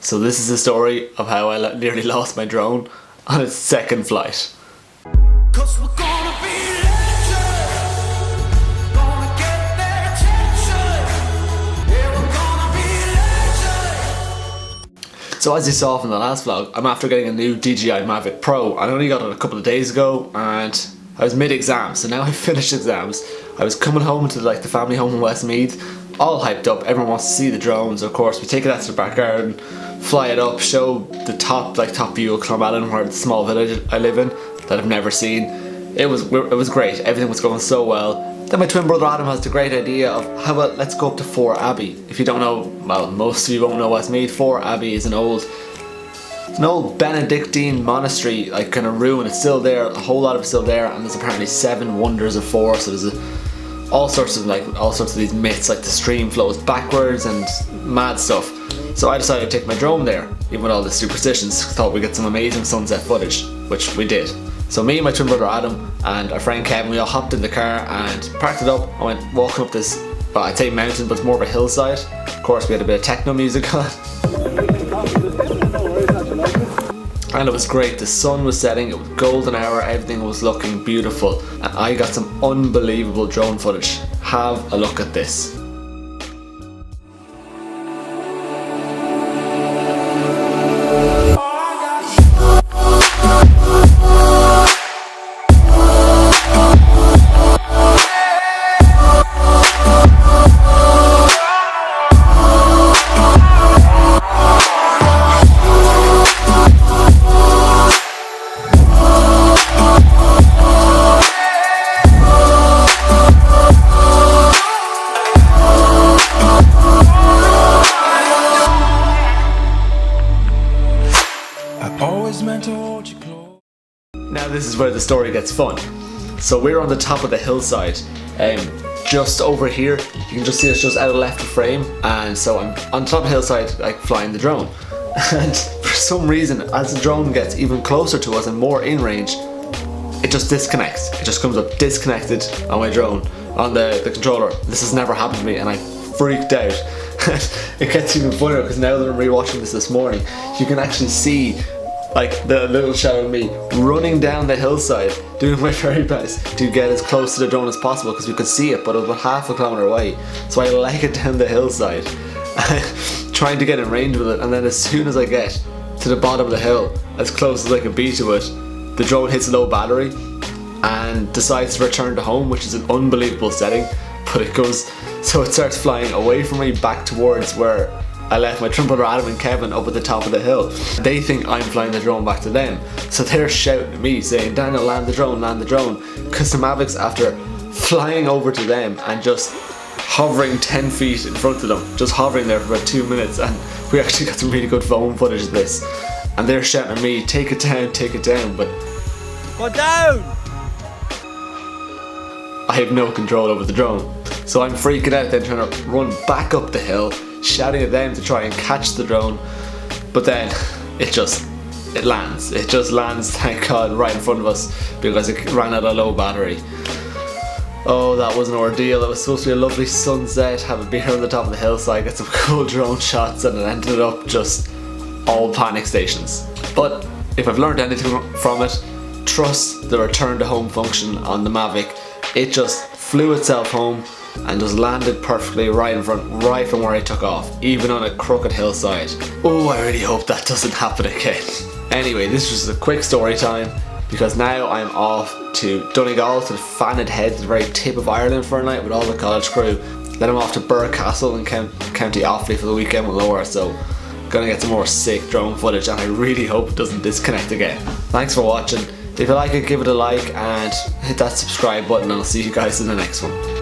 So this is the story of how I nearly lost my drone on its second flight. So as you saw from the last vlog, I'm after getting a new DJI Mavic Pro. I only got it a couple of days ago and I was mid-exam, so now I've finished exams. I was coming home to the family home in Westmeath, all hyped up, everyone wants to see the drones. Of course, we take it out to the back garden, fly it up, show the top view of Clonmalon, where the small village I live in, that I've never seen. It was great, everything was going so well. Then my twin brother Adam has the great idea of, how about let's go up to Fort Abbey. If you don't know, well, most of you won't know Westmeath. Fort Abbey is an old Benedictine monastery, kind of ruin. It's still there, a whole lot of it's still there, and there's apparently 7 wonders of force. So there's all sorts of these myths, like the stream flows backwards and mad stuff. So I decided to take my drone there, even with all the superstitions. Thought we'd get some amazing sunset footage, which we did. So me and my twin brother Adam and our friend Kevin, we all hopped in the car and parked it up. I went walking up this, well, I'd say mountain, but it's more of a hillside. Of course, we had a bit of techno music on. And it was great. The sun was setting, it was golden hour, everything was looking beautiful. And I got some unbelievable drone footage. Have a look at this. Now this is where the story gets fun. So we're on the top of the hillside, just over here. You can just see us just out of left of frame, and so I'm on top of the hillside, flying the drone. And for some reason, as the drone gets even closer to us and more in range, it just disconnects. It just comes up disconnected on my drone, on the controller. This has never happened to me, and I freaked out. It gets even funnier because now that I'm rewatching this morning, you can actually see the little shadow of me running down the hillside, doing my very best to get as close to the drone as possible, because we could see it, but it was about half a kilometre away. So I leg it down the hillside, trying to get in range with it, and then as soon as I get to the bottom of the hill, as close as I can be to it, the drone hits low battery and decides to return to home, which is an unbelievable setting. But it starts flying away from me back towards where I left my twin brother Adam and Kevin up at the top of the hill. They think I'm flying the drone back to them, so they're shouting at me saying, "Daniel, land the drone, land the drone," because the Mavic's after flying over to them and just hovering 10 feet in front of them, just hovering there for about 2 minutes. And we actually got some really good phone footage of this, and they're shouting at me, take it down, but go down! I have no control over the drone. So I'm freaking out, then trying to run back up the hill, shouting at them to try and catch the drone. But then it lands. It just lands, thank God, right in front of us, because it ran out of low battery. Oh, that was an ordeal. It was supposed to be a lovely sunset, have a beer on the top of the hillside, get some cool drone shots, and it ended up just all panic stations. But if I've learned anything from it, trust the return to home function on the Mavic. It just flew itself home and just landed perfectly right in front, right from where I took off, even on a crooked hillside. Oh, I really hope that doesn't happen again. Anyway, this was a quick story time, because now I'm off to Donegal, to the Fanad Head, the very tip of Ireland, for a night with all the college crew. Then I'm off to Burgh Castle in County Offaly for the weekend with Laura, so gonna get some more sick drone footage, and I really hope it doesn't disconnect again. Thanks for watching. If you like it, give it a like and hit that subscribe button, and I'll see you guys in the next one.